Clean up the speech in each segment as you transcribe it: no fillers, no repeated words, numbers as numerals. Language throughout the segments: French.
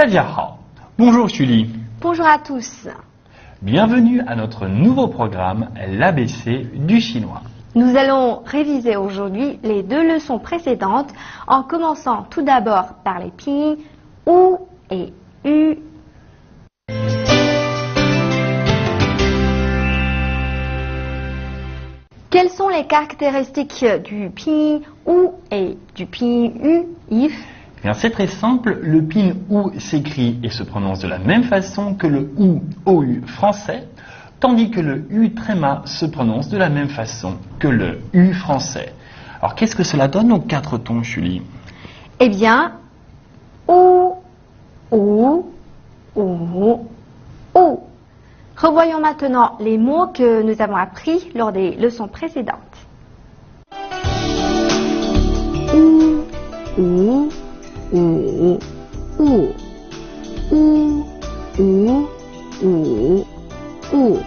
大家好. Bonjour Julie. Bonjour à tous. Bienvenue à notre nouveau programme, l'ABC du chinois. Nous allons réviser aujourd'hui les 2 leçons précédentes en commençant tout d'abord par les pinyin OU et U. Quelles sont les caractéristiques du pinyin OU et du pinyin U, Yves? Bien, c'est très simple, le pinyin OU s'écrit et se prononce de la même façon que le OU français, tandis que le U tréma se prononce de la même façon que le U français. Alors qu'est-ce que cela donne aux 4 tons, Julie? Eh bien, OU, OU, OU, OU. Revoyons maintenant les mots que nous avons appris lors des leçons précédentes. OU, OU, OU, OU, OU, OU, OU, OU.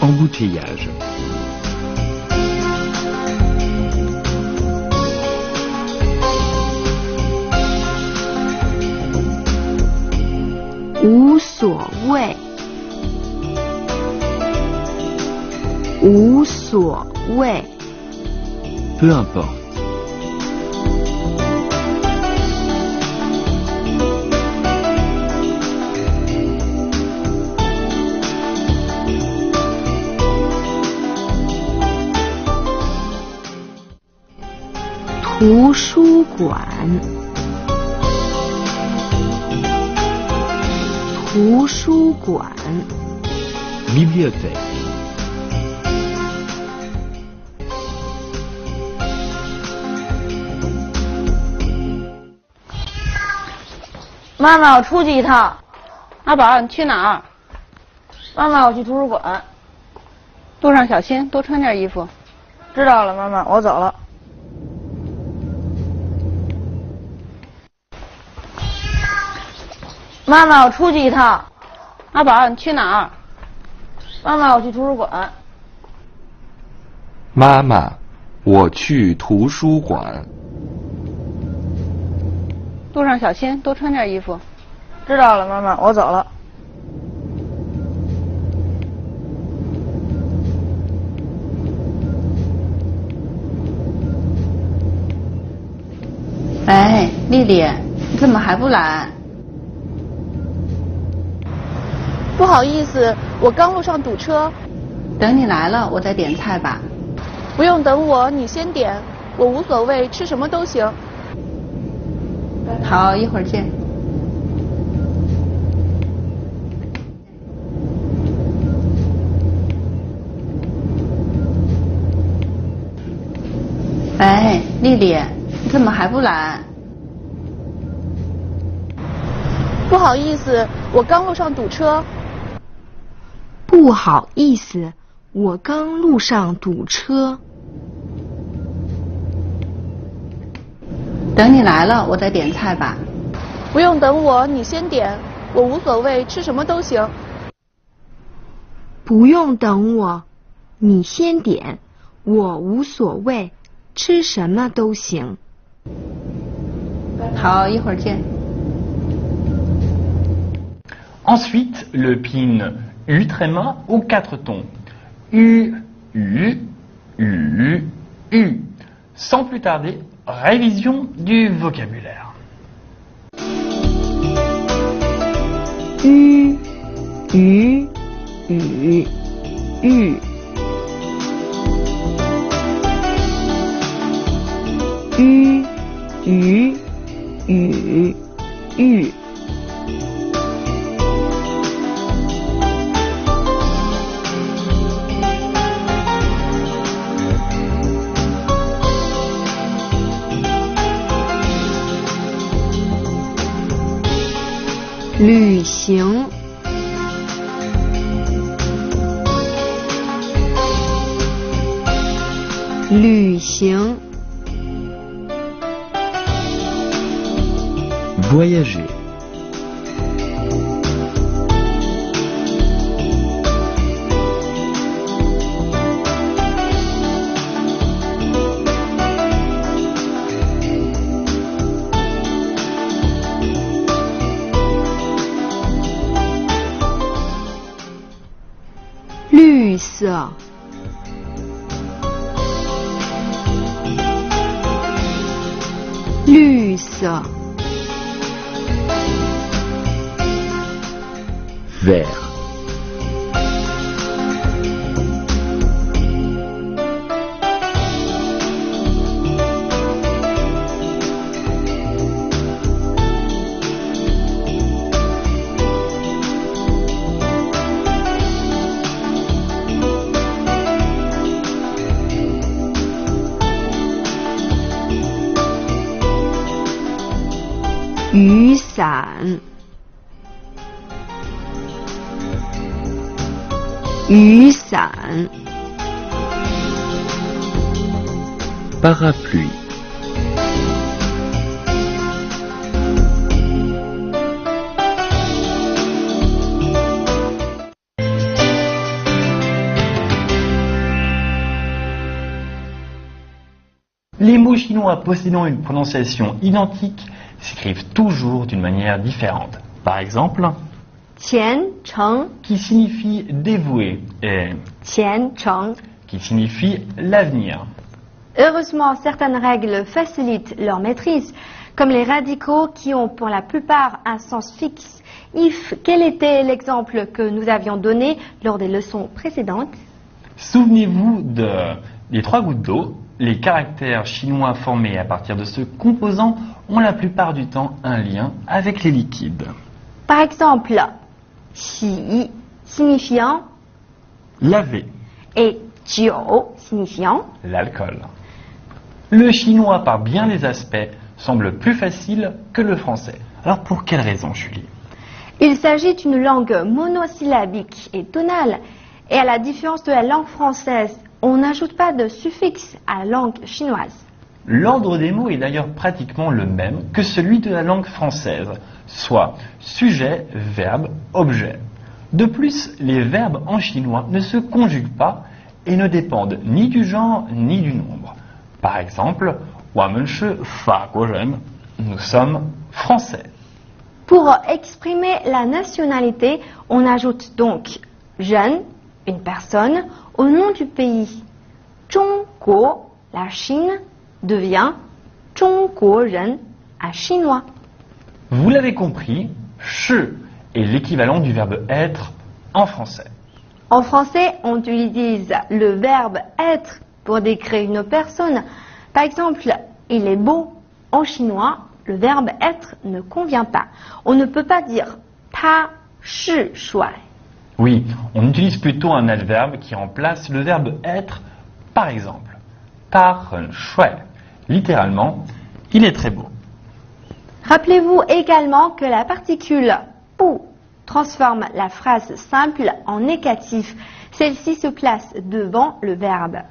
Embouteillage. Wu suo wei. Wu suo wei. Peu importe. Wu shu guan. Wu shu guan. Bibliothèque. 妈妈，我出去一趟。阿宝，你去哪儿？妈妈，我去图书馆。路上小心，多穿点衣服。知道了，妈妈，我走了。妈妈，我出去一趟。阿宝，你去哪儿？妈妈，我去图书馆。妈妈，我去图书馆。路上小心，多穿点衣服。知道了，妈妈，我走了。喂，丽丽，你怎么还不来？不好意思，我刚路上堵车。等你来了，我再点菜吧。不用等我，你先点，我无所谓，吃什么都行。好，一会儿见。喂，丽丽，你怎么还不来？不好意思，我刚路上堵车。不好意思，我刚路上堵车。等你来了，我再点菜吧。不用等我，你先点，我无所谓，吃什么都行。不用等我，你先点，我无所谓，吃什么都行。好，一会儿见。Ensuite, le pinyin U tréma aux 4 tons. U, U, U, U. Sans plus tarder, révision du vocabulaire. U, U, U, U. U, U, U, U.旅行，旅行， voyager, Lys. 色，绿色， vert,雨伞，雨伞， parapluie, Les mots chinois possédant une prononciation identique s'écrivent toujours d'une manière différente. Par exemple, 虔诚， qui signifie dévoué et 虔诚。 qui signifie l'avenir. Heureusement, certaines règles facilitent leur maîtrise, comme les radicaux qui ont pour la plupart un sens fixe. If, quel était l'exemple que nous avions donné lors des leçons précédentes? Souvenez-vous des 3 gouttes d'eau. Les caractères chinois formés à partir de ce composant ont la plupart du temps un lien avec les liquides. Par exemple, xi signifiant Laver, et jiu signifiant. l'alcool. Le chinois, par bien des aspects, semble plus facile que le français. Alors pour quelle raison, Julie? Il s'agit d'une langue monosyllabique et tonale, et à la différence de la langue française, on n'ajoute pas de suffixe à la langue chinoise. L'ordre des mots est d'ailleurs pratiquement le même que celui de la langue française, soit sujet, verbe, objet. De plus, les verbes en chinois ne se conjuguent pas et ne dépendent ni du genre ni du nombre. Par exemple, 我们是法国人, nous sommes français. Pour exprimer la nationalité, on ajoute donc jeune, une personne, au nom du pays. 中国, la Chine, devient 中国人, un chinois. Vous l'avez compris, 是 est l'équivalent du verbe être en français. En français, on utilise le verbe être pour décrire une personne. Par exemple, il est beau. En chinois, le verbe être ne convient pas. On ne peut pas dire 他是帅. Oui, on utilise plutôt un adverbe qui remplace le verbe être. Par exemple, 他很帅. Littéralement, il est très beau. Rappelez-vous également que la particule bu transforme la phrase simple en négatif. Celle-ci se place devant le verbe.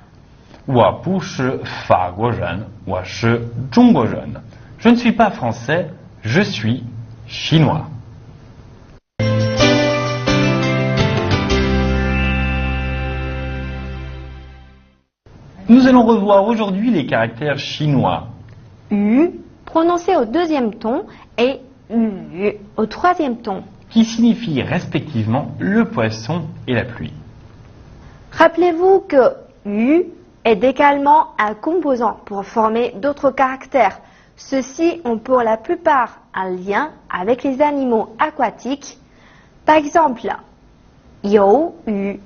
我不是法国人，我是中国人. Je ne suis pas français, je suis chinois. Nous allons revoir aujourd'hui les caractères chinois. U prononcé au deuxième ton et U au troisième ton. Qui signifient respectivement le poisson et la pluie. Rappelez-vous que U est également un composant pour former d'autres caractères. Ceux-ci ont pour la plupart un lien avec les animaux aquatiques. Par exemple, you yu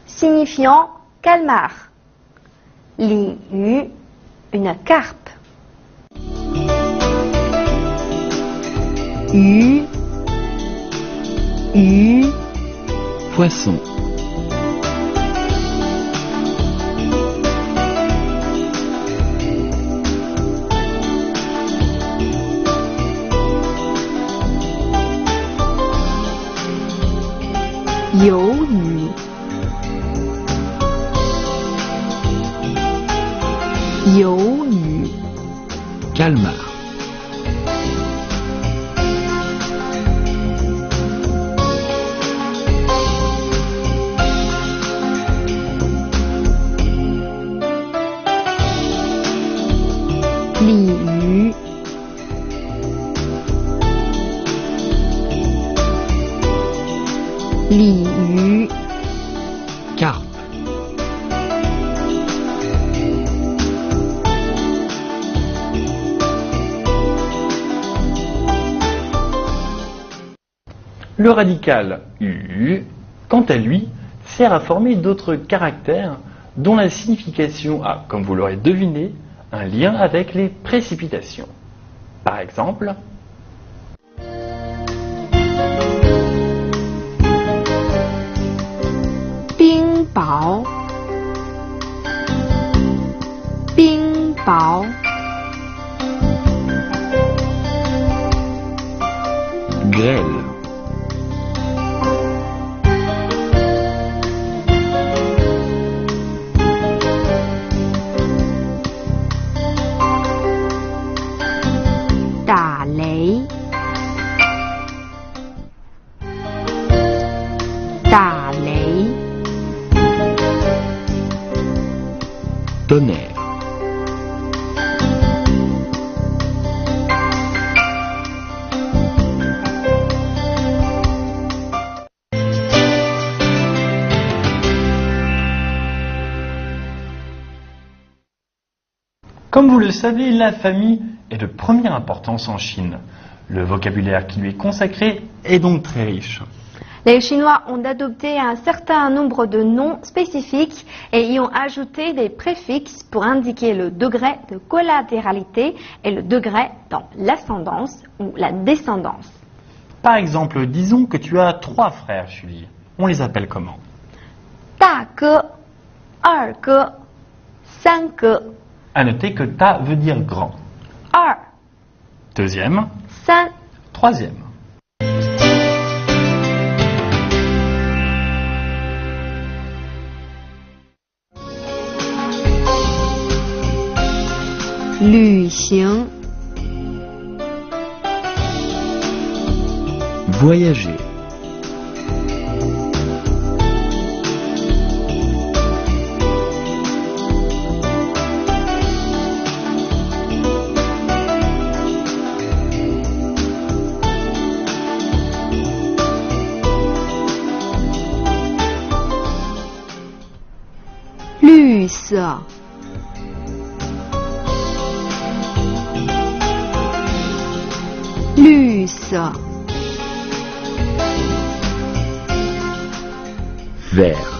signifiant calmar, li yu une carpe. U poisson, Yoyu. calmar, Le radical U, quant à lui, sert à former d'autres caractères dont la signification a, comme vous l'aurez deviné, un lien avec les précipitations. Par exemple, Bing bao. Bing bao. grêle, Đả雷. Đả雷. tonnerre, comme vous le savez, la famille est de première importance en Chine. Le vocabulaire qui lui est consacré est donc très riche. Les Chinois ont adopté un certain nombre de noms spécifiques et y ont ajouté des préfixes pour indiquer le degré de collatéralité et le degré dans l'ascendance ou la descendance. Par exemple, disons que tu as 3 frères, Julie. On les appelle comment? 大哥、二哥、三哥。 À noter que ta veut dire grand. 二、 Deuxième, 三。 troisième. Luxiang. voyager, Luxe. Luxe. vert,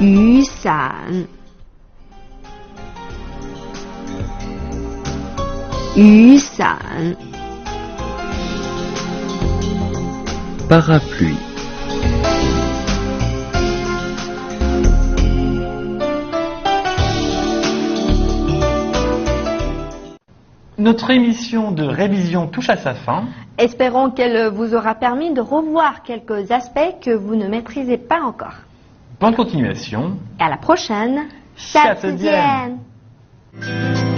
Yu伞. Yu伞. parapluie, Notre émission de révision touche à sa fin. Espérons qu'elle vous aura permis de revoir quelques aspects que vous ne maîtrisez pas encore. Bonne continuation. Et à la prochaine. 下次见。下次见